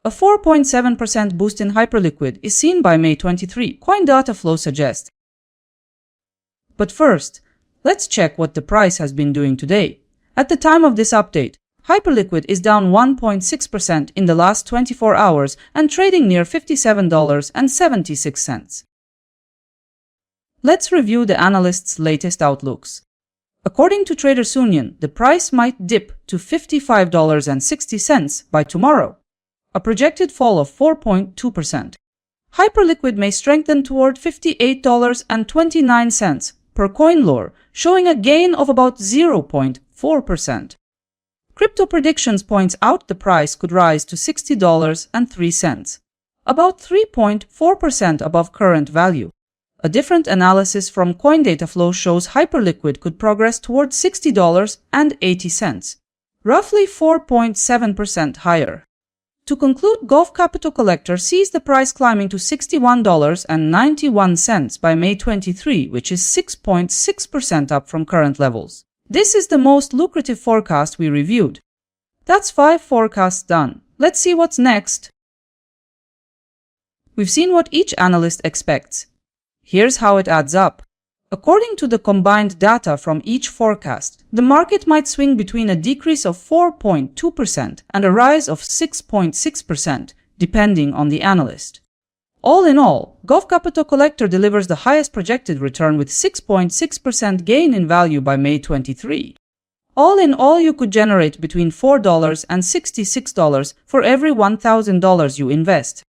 A 4.7% boost in Hyperliquid is seen by May 23, coin data flow suggests. But first, let's check what the price has been doing today. At the time of this update, Hyperliquid is down 1.6% in the last 24 hours and trading near $57.76. Let's review the analyst's latest outlooks. According to Traders Union, the price might dip to $55.60 by tomorrow, a projected fall of 4.2%. Hyperliquid may strengthen toward $58.29 per coin lore, showing a gain of about 0.4%. Crypto Predictions points out the price could rise to $60.03, about 3.4% above current value. A different analysis from CoinDataFlow shows Hyperliquid could progress towards $60.80, roughly 4.7% higher. To conclude, Gulf Capital Collector sees the price climbing to $61.91 by May 23, which is 6.6% up from current levels. This is the most lucrative forecast we reviewed. That's 5 forecasts done. Let's see what's next. We've seen what each analyst expects. Here's how it adds up. According to the combined data from each forecast, the market might swing between a decrease of 4.2% and a rise of 6.6%, depending on the analyst. All in all, Gulf Capital Collector delivers the highest projected return with 6.6% gain in value by May 23. All in all, you could generate between $4 and $66 for every $1,000 you invest.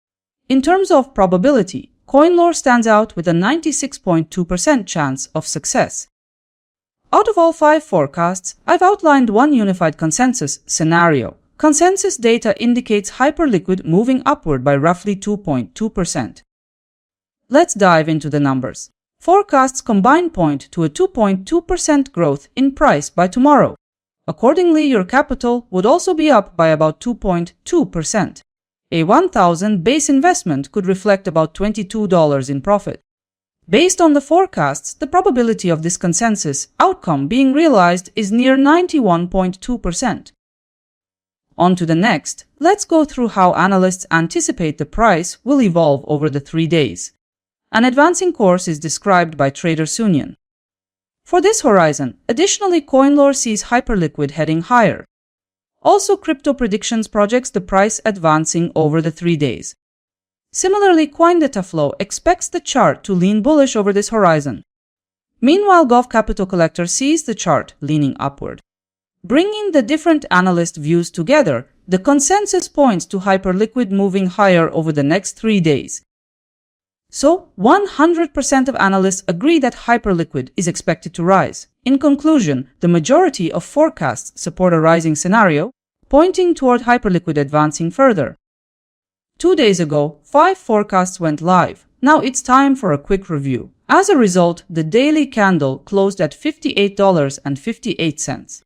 In terms of probability, CoinLore stands out with a 96.2% chance of success. Out of all 5 forecasts, I've outlined one unified consensus scenario. Consensus data indicates Hyperliquid moving upward by roughly 2.2%. Let's dive into the numbers. Forecasts combined point to a 2.2% growth in price by tomorrow. Accordingly, your capital would also be up by about 2.2%. A 1,000 base investment could reflect about $22 in profit. Based on the forecasts, the probability of this consensus outcome being realized is near 91.2%. On to the next, let's go through how analysts anticipate the price will evolve over the 3 days. An advancing course is described by Traders Union. For this horizon, additionally, CoinLore sees Hyperliquid heading higher. Also, Crypto Predictions projects the price advancing over the 3 days. Similarly, CoinDataFlow expects the chart to lean bullish over this horizon. Meanwhile, Gulf Capital Collector sees the chart leaning upward. Bringing the different analyst views together, the consensus points to Hyperliquid moving higher over the next 3 days. So, 100% of analysts agree that Hyperliquid is expected to rise. In conclusion, the majority of forecasts support a rising scenario, pointing toward Hyperliquid advancing further. 2 days ago, 5 forecasts went live. Now it's time for a quick review. As a result, the daily candle closed at $58.58.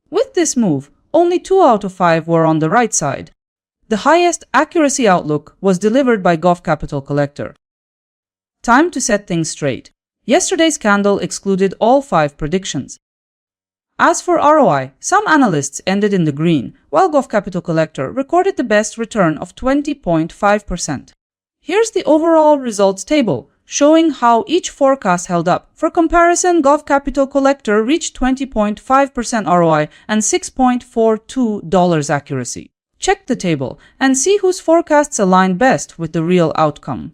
With this move, only 2 out of 5 were on the right side. The highest accuracy outlook was delivered by Gulf Capital Collector. Time to set things straight. Yesterday's candle excluded all 5 predictions. As for ROI, some analysts ended in the green, while Gulf Capital Collector recorded the best return of 20.5%. Here's the overall results table, showing how each forecast held up. For comparison, Gulf Capital Collector reached 20.5% ROI and $6.42 accuracy. Check the table and see whose forecasts align best with the real outcome.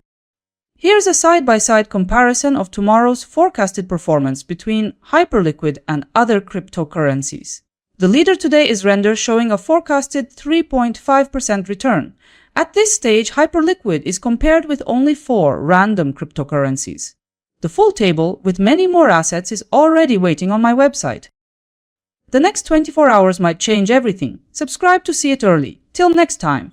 Here's a side-by-side comparison of tomorrow's forecasted performance between Hyperliquid and other cryptocurrencies. The leader today is Render, showing a forecasted 3.5% return. At this stage, Hyperliquid is compared with only 4 random cryptocurrencies. The full table, with many more assets, is already waiting on my website. The next 24 hours might change everything. Subscribe to see it early. Till next time.